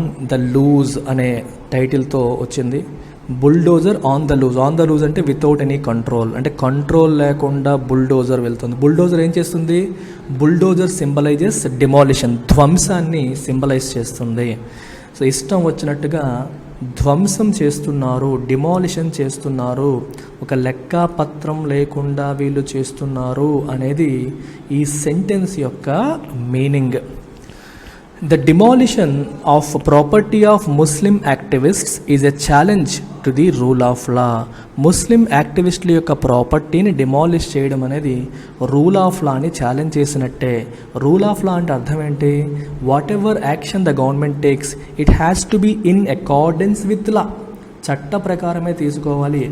On the loose అనే టైటిల్తో వచ్చింది. Bulldozer on the loose. On the loose అంటే వితౌట్ ఎనీ కంట్రోల్, అంటే కంట్రోల్ లేకుండా బుల్డోజర్ వెళ్తుంది. బుల్డోజర్ ఏం చేస్తుంది? బుల్డోజర్ సింబలైజెస్ డిమాలిషన్, ధ్వంసాన్ని సింబలైజ్ చేస్తుంది. సో ఇష్టం వచ్చినట్టుగా ధ్వంసం చేస్తున్నారు, డిమాలిషన్ చేస్తున్నారు, ఒక లెక్కాపత్రం లేకుండా వీళ్ళు చేస్తున్నారు అనేది ఈ సెంటెన్స్ యొక్క meaning. The demolition of property of Muslim activists is a challenge to the rule of law. Muslim యాక్టివిస్టుల యొక్క ప్రాపర్టీని డిమాలిష్ చేయడం అనేది రూల్ ఆఫ్ లాని ఛాలెంజ్ చేసినట్టే. రూల్ ఆఫ్ లా అంటే అర్థం ఏంటి? Whatever action the government takes it has to be in accordance with law. చట్ట ప్రకారమే తీసుకోవాలి.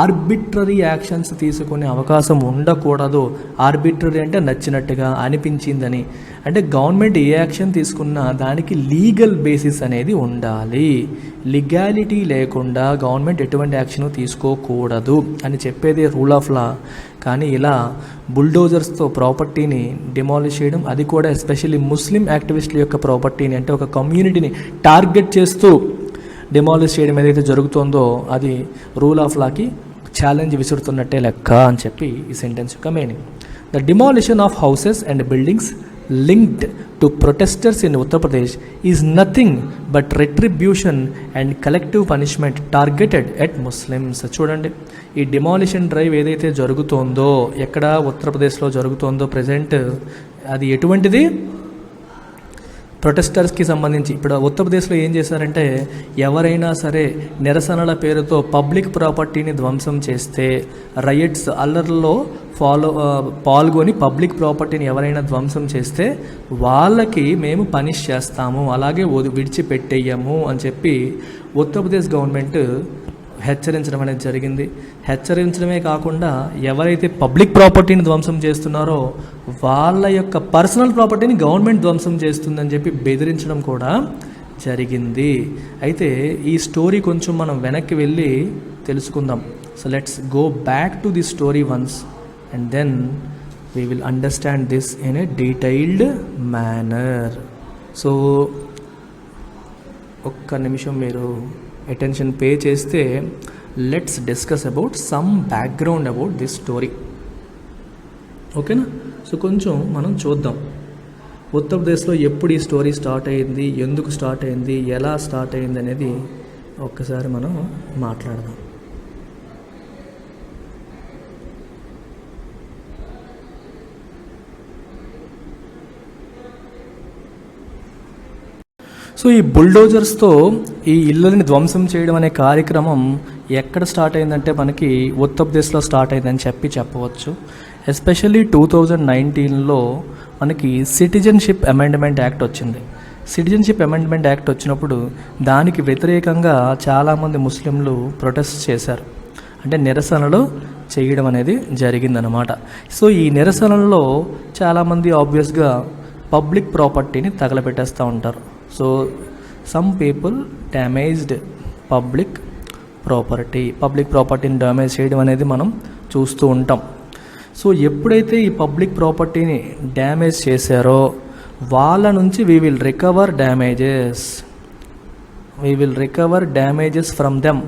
ఆర్బిట్రరీ యాక్షన్స్ తీసుకునే అవకాశం ఉండకూడదు. ఆర్బిట్రరీ అంటే నచ్చినట్టుగా, అనిపించిందని. అంటే గవర్నమెంట్ ఏ యాక్షన్ తీసుకున్నా దానికి లీగల్ బేసిస్ అనేది ఉండాలి. లీగాలిటీ లేకుండా గవర్నమెంట్ ఎటువంటి యాక్షన్ తీసుకోకూడదు అని చెప్పేది రూల్ ఆఫ్ లా. కానీ ఇలా బుల్డోజర్స్తో ప్రాపర్టీని డిమాలిష్ చేయడం, అది కూడా ఎస్పెషల్లీ ముస్లిం యాక్టివిస్టుల యొక్క ప్రాపర్టీని, అంటే ఒక కమ్యూనిటీని టార్గెట్ చేస్తూ డిమాలిష్ చేయడం ఏదైతే జరుగుతుందో అది రూల్ ఆఫ్ లాకి ఛాలెంజ్ విసురుతున్నట్టే లెక్క అని చెప్పి ఈ సెంటెన్స్ యొక్క meaning. The demolition of houses and buildings linked to protesters in Uttar Pradesh is nothing but retribution and collective punishment targeted at Muslims. చూడండి, ఈ డిమాలిషన్ డ్రైవ్ ఏదైతే జరుగుతోందో, ఎక్కడ ఉత్తరప్రదేశ్లో జరుగుతోందో ప్రజెంట్, అది ఎటువంటిది? ప్రొటెస్టర్స్కి సంబంధించి. ఇప్పుడు ఉత్తరప్రదేశ్లో ఏం చేశారంటే, ఎవరైనా సరే నిరసనల పేరుతో పబ్లిక్ ప్రాపర్టీని ధ్వంసం చేస్తే, రైట్స్ అల్లర్లలో పాల్గొని పబ్లిక్ ప్రాపర్టీని ఎవరైనా ధ్వంసం చేస్తే వాళ్ళకి మేము పనిష్ చేస్తాము, అలాగే విడిచిపెట్టేయము అని చెప్పి ఉత్తరప్రదేశ్ గవర్నమెంట్ హెచ్చరించడం అనేది జరిగింది. హెచ్చరించడమే కాకుండా ఎవరైతే పబ్లిక్ ప్రాపర్టీని ధ్వంసం చేస్తున్నారో వాళ్ళ యొక్క పర్సనల్ ప్రాపర్టీని గవర్నమెంట్ ధ్వంసం చేస్తుందని చెప్పి బెదిరించడం కూడా జరిగింది. అయితే ఈ స్టోరీ కొంచెం మనం వెనక్కి వెళ్ళి తెలుసుకుందాం. So let's go back to the story once and then we will understand this in a detailed manner. So ఒక్క నిమిషం మీరు అటెన్షన్ పే చేస్తే let's discuss about some background about this story. ఓకేనా? సో కొంచెం మనం చూద్దాం ఉత్తరప్రదేశ్లో ఎప్పుడు ఈ స్టోరీ స్టార్ట్ అయ్యింది, ఎందుకు స్టార్ట్ అయ్యింది, ఎలా స్టార్ట్ అయ్యింది అనేది ఒక్కసారి మనం మాట్లాడదాం. సో ఈ బుల్డోజర్స్తో ఈ ఇళ్ళని ధ్వంసం చేయడం అనే కార్యక్రమం ఎక్కడ స్టార్ట్ అయిందంటే మనకి ఉత్తరప్రదేశ్లో స్టార్ట్ అయిందని చెప్పవచ్చు. ఎస్పెషల్లీ 2019లో మనకి సిటిజన్షిప్ అమెండ్మెంట్ యాక్ట్ వచ్చింది. సిటిజన్షిప్ అమెండ్మెంట్ యాక్ట్ వచ్చినప్పుడు దానికి వ్యతిరేకంగా చాలామంది ముస్లింలు ప్రొటెస్ట్ చేశారు, అంటే నిరసనలు చేయడం అనేది జరిగిందనమాట. సో ఈ నిరసనల్లో చాలామంది ఆబ్వియస్గా పబ్లిక్ ప్రాపర్టీని తగలబెట్టేస్తూ ఉంటారు. So some people damaged public ప్రాపర్టీని డ్యామేజ్ చేయడం అనేది మనం చూస్తూ ఉంటాం. సో ఎప్పుడైతే ఈ పబ్లిక్ ప్రాపర్టీని డ్యామేజ్ చేశారో వాళ్ళ నుంచి we will recover damages from them.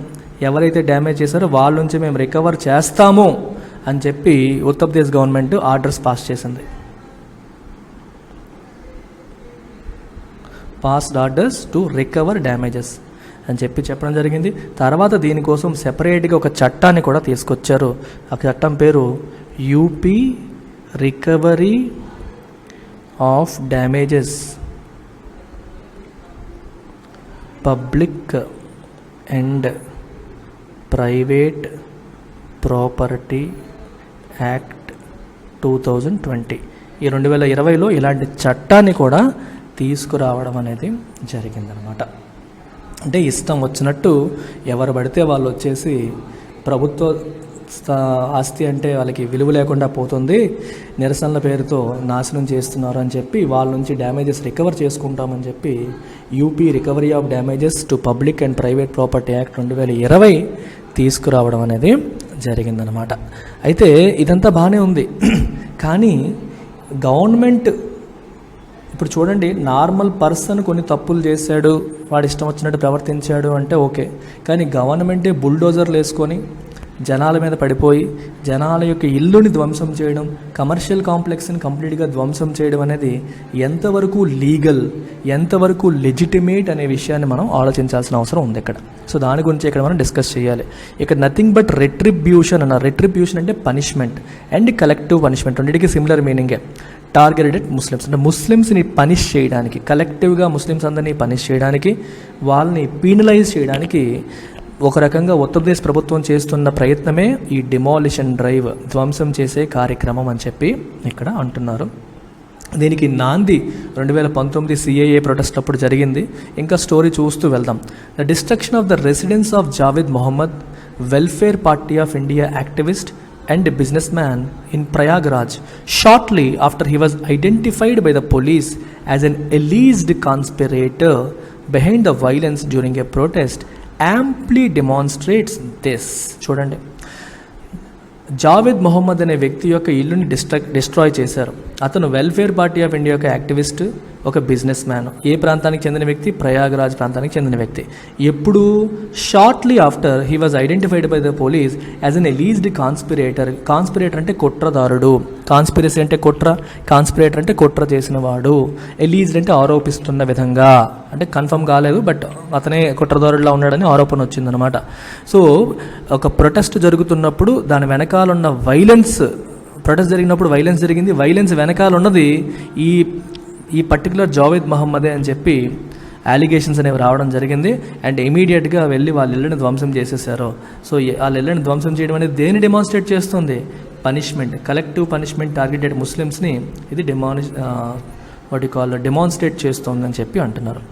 ఎవరైతే డ్యామేజ్ చేశారో వాళ్ళ నుంచి మేము రికవర్ చేస్తాము అని చెప్పి ఉత్తరప్రదేశ్ గవర్నమెంట్ ఆర్డర్స్ పాస్ చేసింది. Passed orders to recover damages అని చెప్పడం జరిగింది. తర్వాత దీనికోసం సెపరేట్గా ఒక చట్టాన్ని కూడా తీసుకొచ్చారు. ఆ చట్టం పేరు UP recovery of damages public and private property act 2020. ఈ 2020లో ఇలాంటి చట్టాన్ని కూడా తీసుకురావడం అనేది జరిగిందనమాట. అంటే ఇష్టం వచ్చినట్టు ఎవరు పడితే వాళ్ళు వచ్చేసి ప్రభుత్వ ఆస్తి అంటే వాళ్ళకి విలువ లేకుండా పోతుంది, నిరసనల పేరుతో నాశనం చేస్తున్నారు అని చెప్పి వాళ్ళ నుంచి డ్యామేజెస్ రికవర్ చేసుకుంటామని చెప్పి UP recovery of damages to public and private property act 2020 తీసుకురావడం అనేది జరిగిందనమాట. అయితే ఇదంతా బాగానే ఉంది, కానీ గవర్నమెంట్ ఇప్పుడు చూడండి, నార్మల్ పర్సన్ కొన్ని తప్పులు చేశాడు, వాడు ఇష్టం వచ్చినట్టు ప్రవర్తించాడు అంటే ఓకే. కానీ గవర్నమెంటే బుల్డోజర్లు వేసుకొని జనాల మీద పడిపోయి జనాల యొక్క ఇల్లుని ధ్వంసం చేయడం, కమర్షియల్ కాంప్లెక్స్ని కంప్లీట్గా ధ్వంసం చేయడం అనేది ఎంతవరకు లీగల్, ఎంతవరకు లెజిటిమేట్ అనే విషయాన్ని మనం ఆలోచించాల్సిన అవసరం ఉంది ఇక్కడ. సో దాని గురించి ఇక్కడ మనం డిస్కస్ చేయాలి. ఇక్కడ నథింగ్ బట్ రెట్రిబ్యూషన్ అన్న. రెట్రిబ్యూషన్ అంటే పనిష్మెంట్ అండ్ కలెక్టివ్ పనిష్మెంట్, రెండింటికి సిమిలర్ మీనింగే. టార్గెటెడ్ ముస్లిమ్స్ అంటే ముస్లిమ్స్ని పనిష్ చేయడానికి, కలెక్టివ్గా ముస్లిమ్స్ అందరినీ పనిష్ చేయడానికి, వాళ్ళని పీనలైజ్ చేయడానికి ఒక రకంగా ఉత్తరప్రదేశ్ ప్రభుత్వం చేస్తున్న ప్రయత్నమే ఈ డిమాలిషన్ డ్రైవ్, ధ్వంసం చేసే కార్యక్రమం అని చెప్పి ఇక్కడ అంటున్నారు. దీనికి నాంది 2019 సిఏఏ ప్రొటెస్ట్ అప్పుడు జరిగింది. ఇంకా స్టోరీ చూస్తూ వెళ్దాం. The destruction of the residence of Javed Mohammad, welfare party of India activist and a businessman in Prayagraj shortly after he was identified by the police as an alleged conspirator behind the violence during a protest amply demonstrates this. చూడండి, జావేద్ మొహమ్మద్ అనే వ్యక్తి యొక్క ఇల్లుని destroy చేశారు. అతను welfare party of India యొక్క activist, ఒక business man. ఏ ప్రాంతానికి చెందిన వ్యక్తి? ప్రయాగ్రాజ్ ప్రాంతానికి చెందిన వ్యక్తి. ఎప్పుడు? Shortly after he was identified by the police as an alleged conspirator. Conspirator అంటే కుట్రదారుడు, కాన్స్పిరసీ అంటే కుట్ర, కాన్స్పిరేటర్ అంటే కుట్ర చేసిన వాడు, ఎలీజ్డ్ అంటే ఆరోపిస్తున్న విధంగా, అంటే కన్ఫర్మ్ కాలేదు బట్ అతనే కుట్రదారుడిలా ఉన్నాడని ఆరోపణ వచ్చిందనమాట. సో ఒక ప్రొటెస్ట్ జరుగుతున్నప్పుడు దాని వెనకాలన్న వైలెన్స్, ప్రొటెస్ట్ జరిగినప్పుడు వైలెన్స్ జరిగింది, వైలెన్స్ వెనకాల ఉన్నది ఈ పర్టికులర్ జావేద్ మహమ్మదే అని చెప్పి అలిగేషన్స్ అనేవి రావడం జరిగింది. అండ్ ఇమీడియట్గా వెళ్ళి వాళ్ళ ఇళ్ళని ధ్వంసం చేసేసారు. సో వాళ్ళ ఇళ్ళని ధ్వంసం చేయడం అనేది దేన్ని డెమాన్స్ట్రేట్ చేస్తుంది? పనిష్మెంట్, కలెక్టివ్ పనిష్మెంట్ టార్గెటెడ్ ముస్లిమ్స్ని ఇది డెమాన్స్ట్రేట్ చేస్తుందని చెప్పి అంటున్నారు.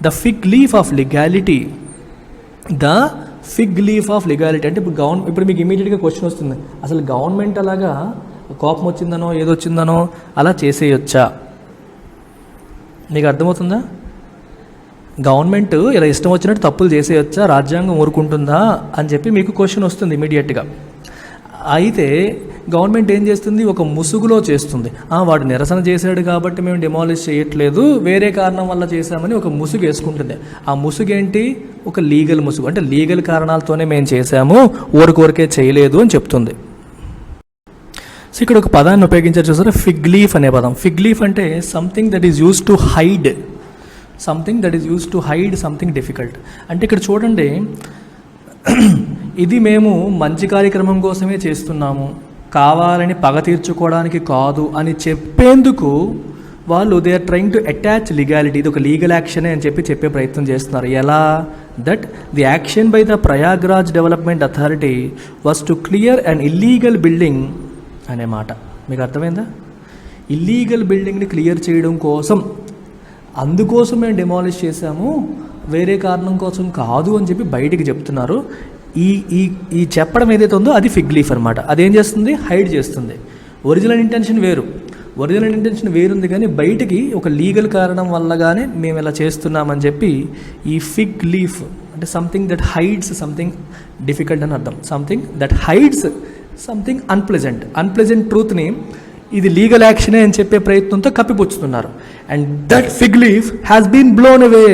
The fig leaf of legality, the fig leaf of legality అంటే ఇప్పుడు మీకు ఇమీడియట్గా క్వశ్చన్ వస్తుంది, అసలు గవర్నమెంట్ అలాగా కోపం వచ్చిందనో ఏదొచ్చిందనో అలా చేసేయొచ్చా? మీకు అర్థమవుతుందా? గవర్నమెంట్ ఇలా ఇష్టం వచ్చినట్టు తప్పులు చేసేయొచ్చా, రాజ్యాంగం ఊరుకుంటుందా అని చెప్పి మీకు క్వశ్చన్ వస్తుంది ఇమీడియట్గా. అయితే గవర్నమెంట్ ఏం చేస్తుంది? ఒక ముసుగులో చేస్తుంది. వాడు నిరసన చేశాడు కాబట్టి మేము డిమాలిష్ చేయట్లేదు, వేరే కారణం వల్ల చేశామని ఒక ముసుగు వేసుకుంటుంది. ఆ ముసుగు ఏంటి? ఒక లీగల్ ముసుగు, అంటే లీగల్ కారణాలతోనే మేము చేశాము, ఊరికే చేయలేదు అని చెప్తుంది. సో ఇక్కడ ఒక పదాన్ని ఉపయోగించారు చూసారా, ఫిగ్ లీఫ్ అనే పదం. ఫిగ్ లీఫ్ అంటే something that is used to hide, something difficult. అంటే ఇక్కడ చూడండి, ఇది మేము మంచి కార్యక్రమం కోసమే చేస్తున్నాము, కావాలని పగ తీర్చుకోవడానికి కాదు అని చెప్పేందుకు వాళ్ళు they are trying to attach legality, ఇది ఒక లీగల్ యాక్షనే అని చెప్పే ప్రయత్నం చేస్తున్నారు. ఎలా? That the action by the Prayagraj development authority was to clear an illegal building అనే మాట. మీకు అర్థమైందా? ఇల్లీగల్ బిల్డింగ్ని క్లియర్ చేయడం కోసం, అందుకోసం మేము డిమాలిష్ చేశాము, వేరే కారణం కోసం కాదు అని చెప్పి బయటికి చెప్తున్నారు. ఈ చెప్పడం ఏదైతే ఉందో అది ఫిగ్ లీఫ్ అనమాట. అదేం చేస్తుంది? హైడ్ చేస్తుంది. ఒరిజినల్ ఇంటెన్షన్ వేరుంది కానీ బయటికి ఒక లీగల్ కారణం వల్లగానే మేము ఇలా చేస్తున్నామని చెప్పి ఈ ఫిగ్ లీఫ్ అంటే something that hides something difficult అని అర్థం. Something that hides something unpleasant ట్రూత్ని ఇది లీగల్ యాక్షనే అని చెప్పే ప్రయత్నంతో కప్పిపుచ్చుతున్నారు. And that fig leaf has been blown away.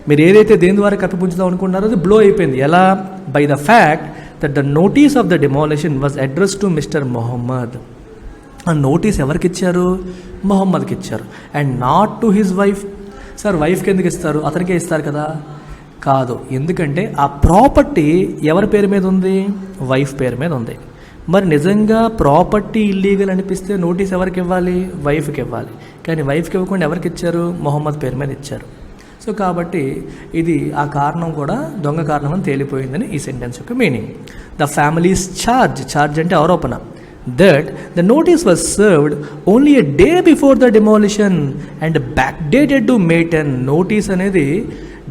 మీరు ఏదైతే దేని ద్వారా కప్పిపుంచుదాం అనుకున్నారో అది బ్లో అయిపోయింది. ఎలా? By the fact that the notice of the demolition was address to mister Mohammad. ఆ నోటీస్ ఎవరికి ఇచ్చారు? మొహమ్మద్కి ఇచ్చారు. And not to his wife. Sir వైఫ్కి ఎందుకు ఇస్తారు? అతనికే ఇస్తారు కదా? కాదు, ఎందుకంటే ఆ ప్రాపర్టీ ఎవరి పేరు మీద ఉంది? వైఫ్ పేరు మీద ఉంది. మరి నిజంగా ప్రాపర్టీ ఇల్లీగల్ అనిపిస్తే నోటీస్ ఎవరికి ఇవ్వాలి? వైఫ్కి ఇవ్వాలి. కానీ వైఫ్కి ఇవ్వకుండా ఎవరికి ఇచ్చారు? మొహమ్మద్ పేరు మీద ఇచ్చారు. సో కాబట్టి ఇది ఆ కారణం కూడా దొంగ కారణం అని తేలిపోయిందని ఈ సెంటెన్స్ యొక్క మీనింగ్. ద ఫ్యామిలీస్ ఛార్జ్ అంటే ఆరోపణ. that the notice was served only a day before the demolition and backdated to May 10. Notice అనేది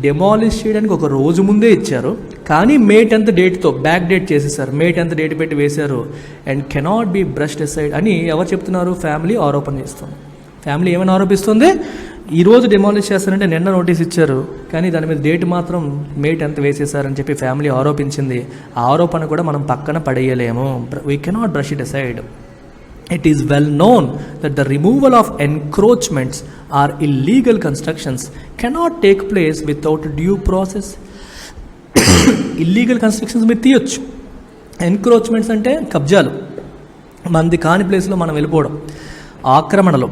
డెమాలిష్ చేయడానికి ఒక రోజు ముందే ఇచ్చారు, కానీ May 10th డేట్తో బ్యాక్ డేట్ చేసేసారు. May 10th డేట్ పెట్టి వేశారు. And cannot be brushed aside అని ఎవరు చెప్తున్నారు? ఫ్యామిలీ ఆరోపణ చేస్తుంది. ఫ్యామిలీ ఏమైనా ఆరోపిస్తుంది? ఈరోజు డెమాలిష్ చేస్తారంటే నిన్న నోటీస్ ఇచ్చారు, కానీ దాని మీద డేట్ మాత్రం May 10th వేసేసారని చెప్పి ఫ్యామిలీ ఆరోపించింది. ఆ ఆరోపణ కూడా మనం పక్కన పడేయలేము. We cannot brush it aside. It is well known that the removal of encroachments or illegal constructions cannot take place without due process. Illegal constructions మీరు తీయొచ్చు. ఎన్క్రోచ్మెంట్స్ అంటే కబ్జాలు, మంది కాని ప్లేస్లో మనం వెళ్ళిపోవడం, ఆక్రమణలు,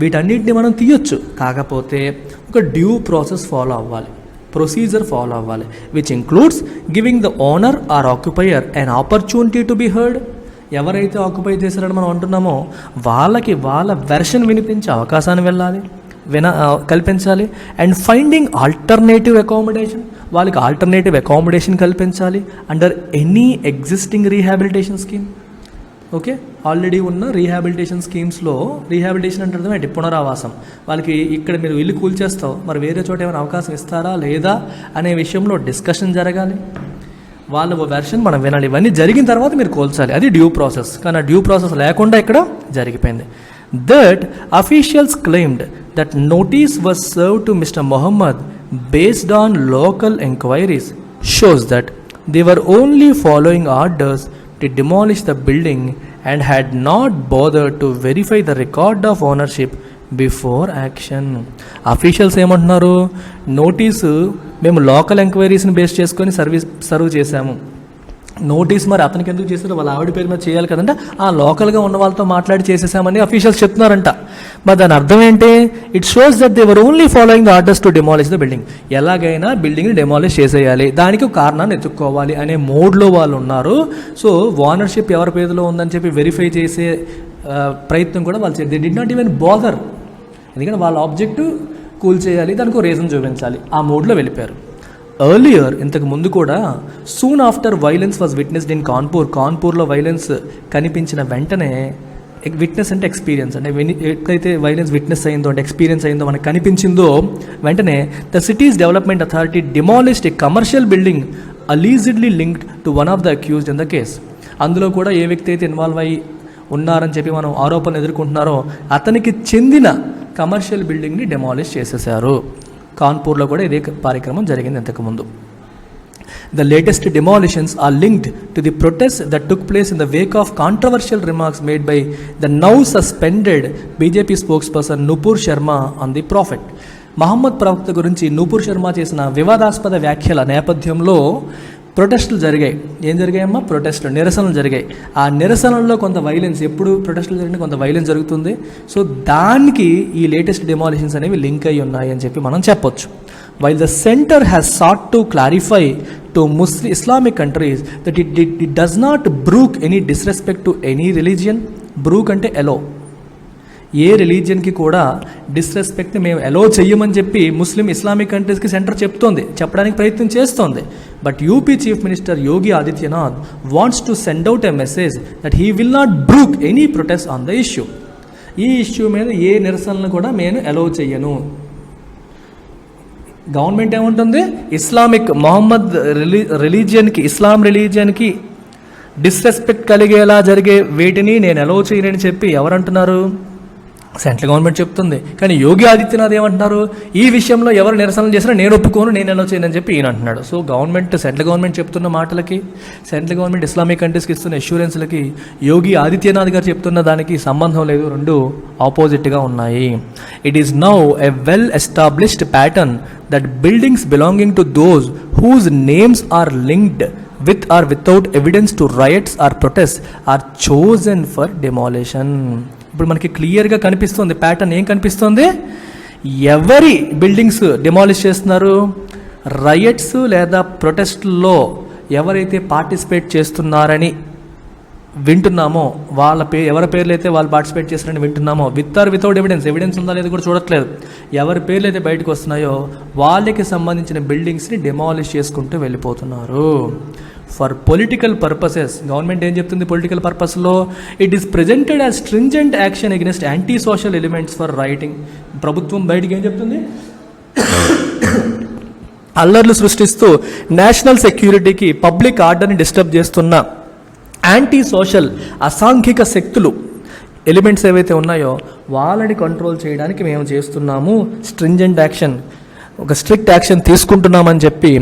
వీటన్నిటిని మనం తీయొచ్చు. కాకపోతే ఒక డ్యూ ప్రాసెస్ ఫాలో అవ్వాలి, ప్రొసీజర్ ఫాలో అవ్వాలి, which includes giving the owner or occupier an opportunity to be heard. ఎవరైతే ఆక్యుపై చేశారని మనం అంటున్నామో వాళ్ళకి వాళ్ళ వెర్షన్ వినిపించే అవకాశాన్ని కల్పించాలి. అండ్ ఫైండింగ్ ఆల్టర్నేటివ్ అకామిడేషన్, వాళ్ళకి ఆల్టర్నేటివ్ అకామిడేషన్ కల్పించాలి under any existing rehabilitation scheme. Okay, already ఉన్న రీహాబిలిటేషన్ స్కీమ్స్లో రీహాబిలిటేషన్ అంటే అర్థం ఏంటి? పునరావాసం. వాళ్ళకి ఇక్కడ మీరు ఇల్లు కూల్చేస్తావు, మరి వేరే చోట ఏమైనా అవకాశం ఇస్తారా లేదా అనే విషయంలో డిస్కషన్ జరగాలి. వాళ్ళ వెర్షన్ మనం వినాలి. ఇవన్నీ జరిగిన తర్వాత మీరు కోల్చాలి. అది డ్యూ ప్రాసెస్. కానీ ఆ డ్యూ ప్రాసెస్ లేకుండా ఇక్కడ జరిగిపోయింది. That officials claimed that notice was served to mister Mohammad based on local enquiries shows that they were only following orders to demolish the building and had not bothered to verify the record of ownership before action. Officials ఏమంటున్నారు? Notice మేము local ఎంక్వైరీస్ని base చేసుకొని serve చేశాము. Notice మరి అతనికి ఎందుకు చేశారు? వాళ్ళ ఆవిడ పేరు మీద చేయాలి కదంటే ఆ లోకల్గా ఉన్న వాళ్ళతో మాట్లాడి చేసేసామని అఫీషియల్స్ చెప్తున్నారంట. మరి దాని అర్థం ఏంటి? It shows that they were only following the orders to demolish the building. ఎలాగైనా బిల్డింగ్ని డిమాలిష్ చేసేయాలి, దానికి ఒక కారణాన్ని ఎత్తుక్కోవాలి అనే మోడ్లో వాళ్ళు ఉన్నారు. సో ఓనర్షిప్ ఎవరి పేరులో ఉందని చెప్పి వెరిఫై చేసే ప్రయత్నం కూడా వాళ్ళు చేయాలి. They did not even bother, ఎందుకంటే వాళ్ళ ఆబ్జెక్టు కూల్ చేయాలి, దానికి ఒక రీజన్ చూపించాలి, ఆ మోడ్లో వెళ్ళిపోయారు. ఎర్లియర్, ఇంతకు ముందు కూడా, soon after violence was witnessed in Kanpur. కాన్పూర్లో వైలెన్స్ కనిపించిన వెంటనే, విట్నెస్ అంటే ఎక్స్పీరియన్స్, అంటే ఎట్లయితే వైలెన్స్ విట్నెస్ అయిందో అంటే ఎక్స్పీరియన్స్ అయిందో మనకు కనిపించిందో వెంటనే the cities development authority demolished a commercial building allegedly linked to one of the accused in the case. అందులో కూడా ఏ వ్యక్తి అయితే ఇన్వాల్వ్ అయ్యి ఉన్నారని చెప్పి మనం ఆరోపణలు ఎదుర్కొంటున్నారో అతనికి చెందిన కమర్షియల్ బిల్డింగ్ని డెమాలిష్ చేసేసారు. కాన్పూర్లో కూడా ఇదే కార్యక్రమం జరిగింది ఇంతకుముందు. The latest demolitions are linked to the protests that took place in the wake of controversial remarks made by the now suspended BJP spokesperson Nupur Sharma on the Prophet. Mohammed ప్రవక్త గురించి నూపూర్ శర్మ చేసిన వివాదాస్పద వ్యాఖ్యల నేపథ్యంలో ప్రొటెస్టులు జరిగాయి. ఏం జరిగాయమ్మా? ప్రొటెస్టులు, నిరసనలు జరిగాయి. ఆ నిరసనల్లో కొంత వైలెన్స్, ఎప్పుడు ప్రొటెస్టులు జరిగిన కొంత వైలెన్స్ జరుగుతుంది. సో దానికి ఈ లేటెస్ట్ డెమాలిషన్స్ అనేవి లింక్ అయి ఉన్నాయి అని చెప్పి మనం చెప్పొచ్చు. While the center has sought to clarify to Islamic countries that it does not brook any disrespect to any religion. Brook అంటే allow. ఏ రిలీజియన్కి కూడా డిస్రెస్పెక్ట్ని మేము అలో చెయ్యమని చెప్పి ముస్లిం ఇస్లామిక్ కంట్రీస్కి సెంటర్ చెప్పడానికి ప్రయత్నం చేస్తోంది. But UP chief minister Yogi Adityanath wants to send out a message that he will not brook any protest on the issue. ఈ ఇష్యూ మీద ఏ నిరసనలు కూడా నేను అలో చెయ్యను. గవర్నమెంట్ ఏముంటుంది? ఇస్లామిక్ మొహమ్మద్ రిలీజియన్కి, ఇస్లాం రిలీజియన్కి డిస్రెస్పెక్ట్ కలిగేలా జరిగే వేటిని నేను అలో చేయనని చెప్పి ఎవరంటున్నారు? సెంట్రల్ గవర్నమెంట్ చెప్తుంది. కానీ యోగి ఆదిత్యనాథ్ ఏమంటున్నారు? ఈ విషయంలో ఎవరు నిరసనలు చేసినా నేను ఒప్పుకోను, నేను ఎలా చేయనని చెప్పి ఈయన అంటున్నాడు. సో సెంట్రల్ గవర్నమెంట్ చెప్తున్న మాటలకి, సెంట్రల్ గవర్నమెంట్ ఇస్లామిక్ కంట్రీస్కి ఇస్తున్న అష్యూరెన్స్లకి యోగి ఆదిత్యనాథ్ గారు చెప్తున్న దానికి సంబంధం లేదు, రెండు ఆపోజిట్గా ఉన్నాయి. It is now a well established pattern that buildings belonging to those whose names are linked with or without evidence to riots or protests are chosen for demolition. ఇప్పుడు మనకి క్లియర్గా కనిపిస్తుంది ప్యాటర్న్. ఏం కనిపిస్తుంది? ఎవరి బిల్డింగ్స్ డిమాలిష్ చేస్తున్నారు? Rights లేదా ప్రొటెస్ట్లో ఎవరైతే పార్టిసిపేట్ చేస్తున్నారని వింటున్నామో వాళ్ళ ఎవరి పేర్లు అయితే వాళ్ళు పార్టిసిపేట్ చేస్తారని వింటున్నామో, విత్ ఆర్ వితౌట్ ఎవిడెన్స్ ఉందా లేదా కూడా చూడట్లేదు. ఎవరి పేర్లు అయితే బయటకు వస్తున్నాయో వాళ్ళకి సంబంధించిన బిల్డింగ్స్ని డిమాలిష్ చేసుకుంటూ వెళ్ళిపోతున్నారు. ఫర్ పొలిటికల్ పర్పసెస్, గవర్నమెంట్ ఏం చెప్తుంది? పొలిటికల్ పర్పస్లో it is presented as stringent action against anti social elements for rioting. ప్రభుత్వం బయటికి ఏం చెప్తుంది? అల్లర్లు సృష్టిస్తూ నేషనల్ సెక్యూరిటీకి, పబ్లిక్ ఆర్డర్ని డిస్టర్బ్ చేస్తున్న యాంటీ సోషల్ అసాంఘిక శక్తులు, ఎలిమెంట్స్ ఏవైతే ఉన్నాయో వాళ్ళని కంట్రోల్ చేయడానికి మేము చేస్తున్నాము స్ట్రింజెంట్ యాక్షన్, ఒక స్ట్రిక్ట్ యాక్షన్ తీసుకుంటున్నామని చెప్పి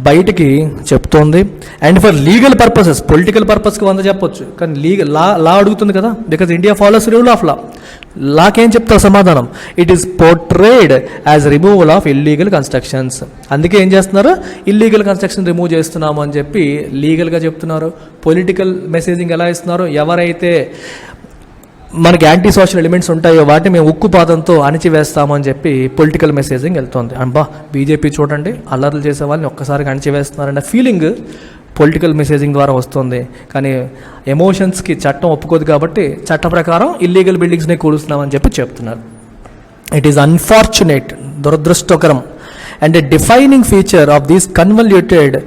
బయటికి చెప్తోంది. And for legal purposes, political పర్పస్కి 100 చెప్పొచ్చు, కానీ లీగల్ లా అడుగుతుంది కదా, because India follows rule of law. లాకేం చెప్తారు సమాధానం? It is portrayed as removal of illegal constructions. అందుకే ఏం చేస్తున్నారు? ఇల్లీగల్ కన్స్ట్రక్షన్ రిమూవ్ చేస్తున్నాము అని చెప్పి లీగల్గా చెప్తున్నారు. పొలిటికల్ మెసేజింగ్ ఎలా ఇస్తున్నారు? ఎవరైతే మనకి యాంటీ సోషల్ ఎలిమెంట్స్ ఉంటాయో వాటిని మేము ఉక్కుపాదంతో అణిచివేస్తాము అని చెప్పి పొలిటికల్ మెసేజింగ్ వెళ్తుంది. అబ్బా బీజేపీ చూడండి అల్లర్లు చేసే వాళ్ళని ఒక్కసారిగా అణిచివేస్తున్నారన్న ఫీలింగ్ పొలిటికల్ మెసేజింగ్ ద్వారా వస్తుంది. కానీ ఎమోషన్స్కి చట్టం ఒప్పుకోదు కాబట్టి చట్ట ప్రకారం ఇల్లీగల్ బిల్డింగ్స్ని కూలుస్తున్నామని చెప్పి చెప్తున్నారు. ఇట్ ఈస్ అన్ఫార్చునేట్, దురదృష్టకరం and a defining feature of these convoluted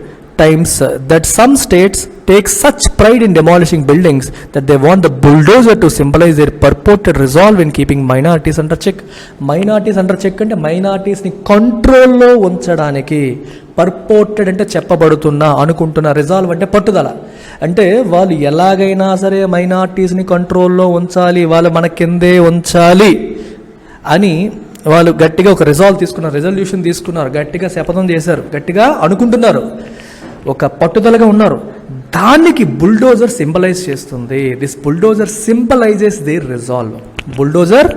times that some states take such pride in demolishing buildings that they want the bulldozer to symbolize their purported resolve in keeping minorities under check. Minorities under check అంటే మైనారిటీస్ని కంట్రోల్లో ఉంచడానికి, purported అంటే చెప్పబడుతున్న, అనుకుంటున్న, resolve అంటే పట్టుదల. అంటే వాళ్ళు ఎలాగైనా సరే మైనారిటీస్ని కంట్రోల్లో ఉంచాలి, వాళ్ళు మన కిందే ఉంచాలి అని వాళ్ళు గట్టిగా ఒక రెజల్యూషన్ తీసుకున్నారు, గట్టిగా శపథం చేశారు, గట్టిగా అనుకుంటున్నారు, ఒక పట్టుదలగా ఉన్నారు. దానికి బుల్డోజర్ సింబలైజ్ చేస్తుంది. This bulldozer symbolises their resolve. Bulldozer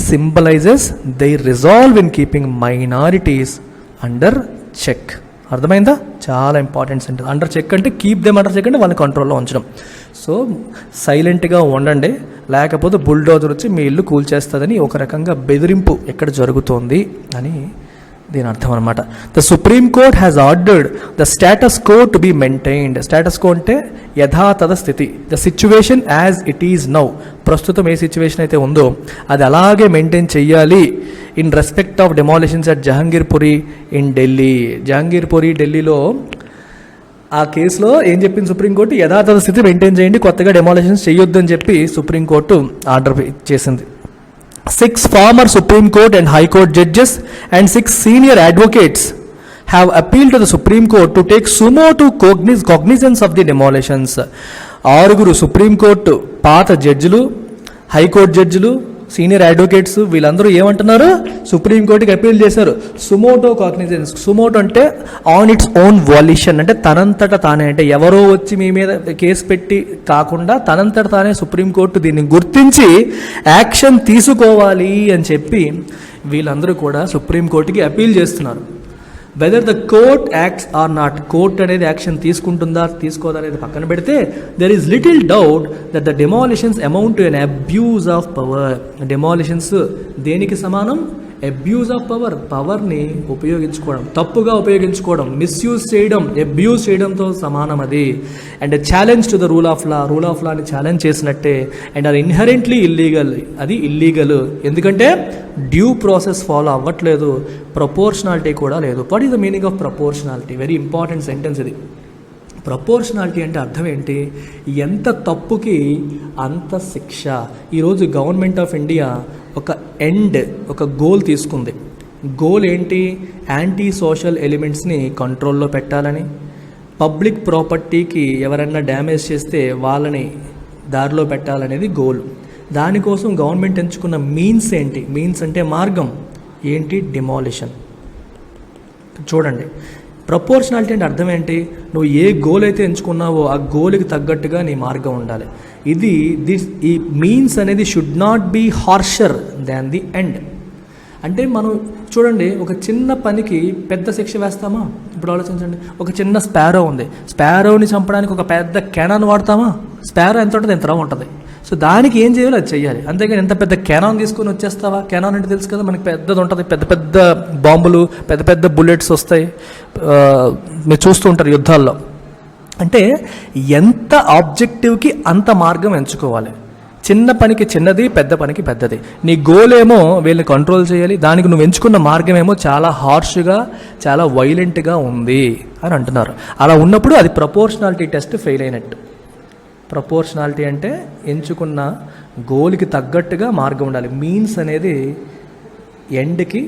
symbolises their resolve in keeping minorities under check. అర్థమైందా? చాలా ఇంపార్టెంట్ సెంటెన్స్. అండర్ చెక్ అంటే కీప్ దెమ్ అండర్ చెక్ అంటే వాళ్ళని కంట్రోల్లో ఉంచడం. సో సైలెంట్గా ఉండండి, లేకపోతే బుల్డోజర్ వచ్చి మీ ఇల్లు కూల్చేస్తుందని ఒక రకంగా బెదిరింపు ఎక్కడ జరుగుతోంది అని దీని అర్థం అనమాట. The supreme court has ordered the status quo to be maintained. Status quo అంటే యథాతథ స్థితి. The situation as it is now. ప్రస్తుతం ఏ సిచ్యువేషన్ అయితే ఉందో అది అలాగే మెయింటైన్ చెయ్యాలి in respect of demolitions at Jahangirpuri in Delhi. Jahangirpuri ఢిల్లీలో ఆ కేసులో ఏం చెప్పింది సుప్రీంకోర్టు? యథాతథ స్థితి మెయింటైన్ చేయండి, కొత్తగా డెమాలిషన్స్ చేయొద్దు అని చెప్పి సుప్రీంకోర్టు ఆర్డర్ చేసింది. 6 former Supreme Court and High Court judges and 6 senior advocates have appealed to the Supreme Court to take sumo to cognizance of the demolitions. 6 supreme court పాత జడ్జిలు, high court జడ్జిలు, senior advocates వీళ్ళందరూ ఏమంటున్నారు? సుప్రీంకోర్టుకి appeal చేశారు. Suo motu cognizance. Suo motu అంటే on its own valuation, అంటే తనంతట తానే, అంటే ఎవరో వచ్చి మీ మీద కేసు పెట్టి కాకుండా తనంతట తానే సుప్రీంకోర్టు దీన్ని గుర్తించి యాక్షన్ తీసుకోవాలి అని చెప్పి వీళ్ళందరూ కూడా సుప్రీంకోర్టుకి అపీల్ చేస్తున్నారు. Whether the court acts or not, court అనేది యాక్షన్ తీసుకుంటుందా తీసుకోదా అనేది పక్కన పెడితే, there is little doubt that the demolitions amount to an abuse of power. Demolitions దేనికి సమానం? Abuse of power. పవర్ని ఉపయోగించుకోవడం, తప్పుగా ఉపయోగించుకోవడం, మిస్యూజ్ చేయడం, అబ్యూజ్ చేయడంతో సమానం అది. And challenge to the rule of law. Rule of లాని ఛాలెంజ్ చేసినట్టే. అండ్ అది ఇన్హరెంట్లీ ఇల్లీగల్. అది ఇల్లీగల్ ఎందుకంటే డ్యూ ప్రాసెస్ ఫాలో అవ్వట్లేదు, ప్రపోర్షనాలిటీ కూడా లేదు. What is the meaning of proportionality? Very important sentence ఇది. ప్రపోర్షనాలిటీ అంటే అర్థం ఏంటి? ఎంత తప్పుకి అంత శిక్ష. ఈరోజు గవర్నమెంట్ ఆఫ్ ఇండియా ఒక ఒక గోల్ తీసుకుంది. గోల్ ఏంటి? యాంటీ సోషల్ ఎలిమెంట్స్ని కంట్రోల్లో పెట్టాలని, పబ్లిక్ ప్రాపర్టీకి ఎవరైనా డ్యామేజ్ చేస్తే వాళ్ళని దారిలో పెట్టాలనేది గోల్. దానికోసం గవర్నమెంట్ ఎంచుకున్న మీన్స్ ఏంటి? మీన్స్ అంటే మార్గం ఏంటి? డిమాలిషన్. చూడండి, ప్రపోర్షనాలిటీ అంటే అర్థం ఏంటి? నువ్వు ఏ గోల్ అయితే ఎంచుకున్నావో ఆ గోల్కి తగ్గట్టుగా నీ మార్గం ఉండాలి. ఈ మీన్స్ అనేది should not be harsher than the end. అంటే మనం చూడండి, ఒక చిన్న పనికి పెద్ద శిక్ష వేస్తామా? ఇప్పుడు ఆలోచించండి, ఒక చిన్న స్పారో ఉంది, స్పారోని చంపడానికి ఒక పెద్ద కెనాన్ వాడతామా? స్పారో ఎంత ఉంటుంది? ఎంత ఉంటుంది. సో దానికి ఏం చేయాలో అది చెయ్యాలి. అంతేగాని ఎంత పెద్ద కెనాన్ తీసుకొని వచ్చేస్తావా? కెనాన్ అంటే తెలుసు కదా మనకి, పెద్దది ఉంటుంది, పెద్ద పెద్ద బాంబులు, పెద్ద పెద్ద బుల్లెట్స్ వస్తాయి, మీరు చూస్తూ ఉంటారు యుద్ధాల్లో. అంటే ఎంత ఆబ్జెక్టివ్కి అంత మార్గం ఎంచుకోవాలి. చిన్న పనికి చిన్నది, పెద్ద పనికి పెద్దది. నీ గోల్ ఏమో వీళ్ళని కంట్రోల్ చేయాలి, దానికి నువ్వు ఎంచుకున్న మార్గం ఏమో చాలా హార్ష్గా, చాలా వైలెంట్గా ఉంది అని అంటున్నారు. అలా ఉన్నప్పుడు అది ప్రపోర్షనాలిటీ టెస్ట్ ఫెయిల్ అయినట్టు. ప్రపోర్షనాలిటీ అంటే ఎంచుకున్న గోల్కి తగ్గట్టుగా మార్గం ఉండాలి. మీన్స్ అనేది ఎండ్కి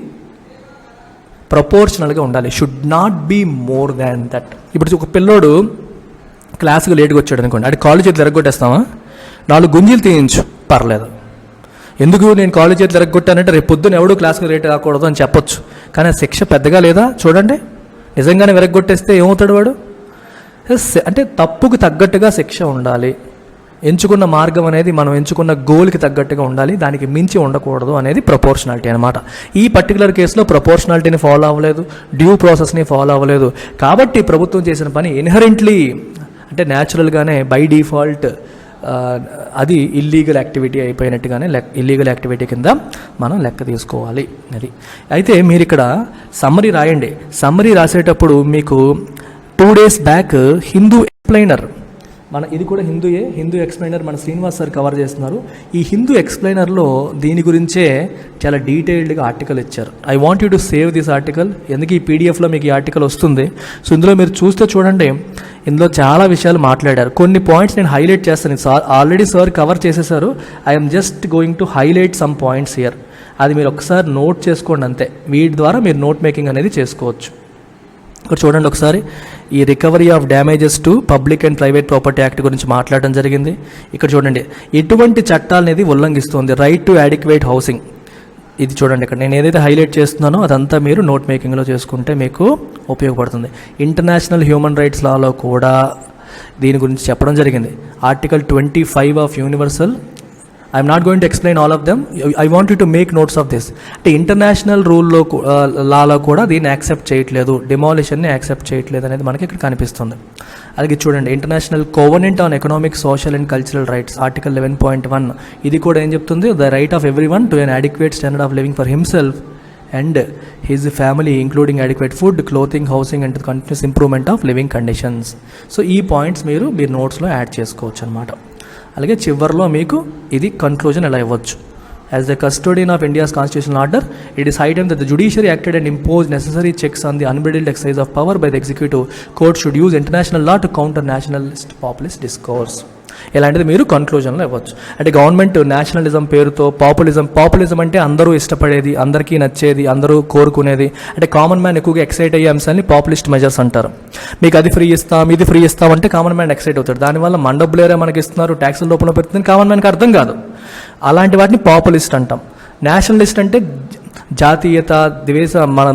ప్రపోర్షనల్గా ఉండాలి. Should not be more than that. ఇప్పుడు ఒక పిల్లోడు క్లాస్కి లేట్గా వచ్చాడు అనుకోండి, అది కాలేజ్ చేతులు ఎరగొట్టేస్తామా? 4 గుంజీలు తీయించు, పర్లేదు. ఎందుకు నేను కాలేజ్ చేతులు ఎరగొట్టానంటే రేపు పొద్దున్న ఎవడూ క్లాస్కి లేట్ కాకూడదు అని చెప్పొచ్చు. కానీ శిక్ష పెద్దగా లేదా? చూడండి, నిజంగానే విరగ్గొట్టేస్తే ఏమవుతాడు వాడు? అంటే తప్పుకు తగ్గట్టుగా శిక్ష ఉండాలి. ఎంచుకున్న మార్గం అనేది మనం ఎంచుకున్న గోల్కి తగ్గట్టుగా ఉండాలి, దానికి మించి ఉండకూడదు అనేది ప్రపోర్షనాలిటీ అనమాట. ఈ పర్టికులర్ కేసులో ప్రపోర్షనాలిటీని ఫాలో అవ్వలేదు, డ్యూ ప్రాసెస్ని ఫాలో అవ్వలేదు. కాబట్టి ప్రభుత్వం చేసిన పని ఇన్హరెంట్లీ అంటే న్యాచురల్గానే బై డిఫాల్ట్ అది ఇల్లీగల్ యాక్టివిటీ అయిపోయినట్టుగానే ఇల్లీగల్ యాక్టివిటీ కింద మనం లెక్క తీసుకోవాలి. అది అయితే మీరు ఇక్కడ సమ్మరీ రాయండి. సమ్మరీ రాసేటప్పుడు మీకు 2 days బ్యాక్ హిందూ ఎక్స్ప్లెయినర్, ఇది కూడా హిందూ ఎక్స్ప్లెయినర్ మన శ్రీనివాస్ సార్ కవర్ చేస్తున్నారు. ఈ హిందూ ఎక్స్ప్లెయినర్లో దీని గురించే చాలా డీటెయిల్డ్గా ఆర్టికల్ ఇచ్చారు. I want you to save this article, ఎందుకు ఈ పీడిఎఫ్లో మీకు ఈ ఆర్టికల్ వస్తుంది. సో ఇందులో మీరు చూస్తే చూడండి, ఇందులో చాలా విషయాలు మాట్లాడారు. కొన్ని పాయింట్స్ నేను హైలైట్ చేస్తాను. ఆల్రెడీ సార్ కవర్ చేసేసారు. I'm just going to highlight some points here. అది మీరు ఒకసారి నోట్ చేసుకోండి అంతే. వీటి ద్వారా మీరు నోట్ మేకింగ్ అనేది చేసుకోవచ్చు. ఇక్కడ చూడండి ఒకసారి, ఈ recovery of damages to public and private property act గురించి మాట్లాడడం జరిగింది. ఇక్కడ చూడండి, ఎటువంటి చట్టాలనేది ఉల్లంఘిస్తుంది, రైట్ టు అడిక్వేట్ హౌసింగ్. ఇది చూడండి, ఇక్కడ నేను ఏదైతే హైలైట్ చేస్తున్నానో అదంతా మీరు నోట్ మేకింగ్లో చేసుకుంటే మీకు ఉపయోగపడుతుంది. ఇంటర్నేషనల్ హ్యూమన్ రైట్స్ లాలో కూడా దీని గురించి చెప్పడం జరిగింది. Article 25 of universal, I'm not going to explain all of them, I want you to make notes of this. అంటే ఇంటర్నేషనల్ రూల్లో లాలో కూడా దీన్ని యాక్సెప్ట్ చేయట్లేదు, డిమాలిషన్ని యాక్సెప్ట్ చేయట్లేదు అనేది మనకి ఇక్కడ కనిపిస్తుంది. అలాగే చూడండి, international covenant on economic, social and cultural rights article 11.1, ఇది కూడా ఏం చెప్తుంది? The right of everyone to an adequate standard of living for himself and his family including adequate food, clothing, housing and continuous improvement of living conditions. So ఈ points మీరు నోట్స్లో add చేసుకోవచ్చు అనమాట. అలాగే చివరిలో మీకు ఇది కన్క్లూజన్ ఎలా ఇవ్వచ్చు. As the custodian of India's constitutional order, it is high time that the judiciary acted and impose necessary checks on the unbridled exercise of power by the executive court should use international law to counter nationalist populist discourse. ఇలాంటిది మీరు కన్క్లూజన్లో ఇవ్వచ్చు. అంటే government nationalism పేరుతో populism అంటే అందరూ ఇష్టపడేది, అందరికీ నచ్చేది, అందరూ కోరుకునేది, అంటే కామన్ మ్యాన్ ఎక్కువగా ఎక్సైట్ అయ్యే అంశాన్ని పాపులిస్ట్ మెజర్స్ అంటారు. మీకు అది ఫ్రీ ఇస్తాం, ఇది ఫ్రీ ఇస్తాం అంటే కామన్ మ్యాన్ ఎక్సైట్ అవుతాడు. దానివల్ల మండబులేరే మనకి ఇస్తున్నారు, ట్యాక్సుల రూపంలో పెడుతుంది, కామన్ మ్యాన్కి అర్థం కాదు. అలాంటి వాటిని పాపులిస్ట్ అంటాం. నేషనలిస్ట్ అంటే జాతీయత,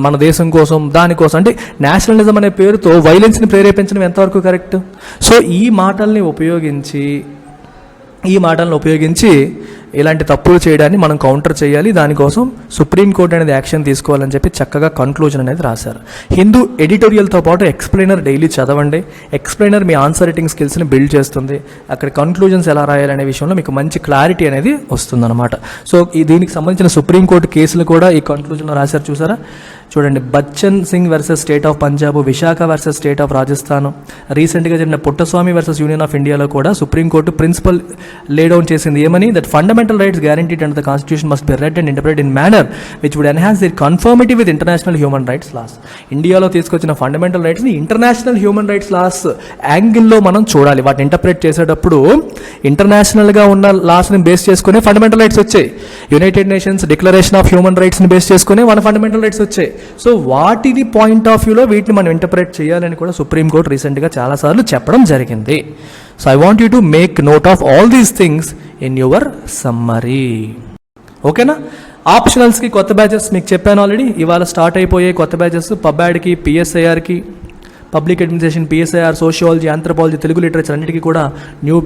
మన దేశం కోసం, దానికోసం. అంటే నేషనలిజం అనే పేరుతో వైలెన్స్ని ప్రేరేపించడం ఎంతవరకు కరెక్ట్? సో ఈ మాటల్ని ఉపయోగించి ఇలాంటి తప్పులు చేయడాన్ని మనం కౌంటర్ చేయాలి. దానికోసం సుప్రీంకోర్టు అనేది యాక్షన్ తీసుకోవాలని చెప్పి చక్కగా కన్క్లూజన్ అనేది రాశారు. హిందూ ఎడిటోరియల్తో పాటు ఎక్స్ప్లెయినర్ డైలీ చదవండి. ఎక్స్ప్లెయినర్ మీ ఆన్సర్ రైటింగ్ స్కిల్స్ని బిల్డ్ చేస్తుంది. అక్కడ కన్క్లూజన్స్ ఎలా రాయాలనే విషయంలో మీకు మంచి క్లారిటీ అనేది వస్తుందన్నమాట. సో దీనికి సంబంధించిన సుప్రీంకోర్టు కేసులు కూడా ఈ కన్క్లూజన్లో రాశారు. చూసారా, చూడండి, Bachchan Singh versus state of Punjab, Visakha versus state of Rajasthan, రీసెంట్గా జరిగిన పుట్టస్వామి వర్సెస్ యూనియన్ ఆఫ్ ఇండియాలో కూడా సుప్రీంకోర్టు ప్రిన్సిపల్ లేడౌన్ చేసింది. ఏమని? That fundamental rights guaranteed under the constitution must be read and interpreted in manner which would enhance their conformity with international human rights laws. ఇండియాలో తీసుకొచ్చిన fundamental రైట్స్ని international human rights laws యాంగిల్లో మనం చూడాలి. వాటిని interpret చేసేటప్పుడు ఇంటర్నేషనల్గా ఉన్న లాస్ని బేస్ చేసుకునే ఫండమెంటల్ రైట్స్ వచ్చాయి. United Nations declaration of human రైట్స్ని బేస్ చేసుకునే మన ఫండమెంటల్ రైట్స్ వచ్చాయి. సో వాటిని పాయింట్ ఆఫ్ వ్యూలో వీటిని మనం ఇంటర్ప్రెట్ చేయాలని కూడా సుప్రీంకోర్టు రీసెంట్గా చాలాసార్లు చెప్పడం జరిగింది. So I want you to make note of all these things in your summary. ఓకేనా? ఆప్షనల్స్కి కొత్త బ్యాచెస్ మీకు చెప్పాను ఆల్రెడీ. ఇవాళ స్టార్ట్ అయిపోయే కొత్త బ్యాచెస్ పబ్యాడ్కి, పిఎస్ఐఆర్కి, public administration, PSIR, sociology, anthropology, Telugu literature అన్నిటికీ కూడా న్యూ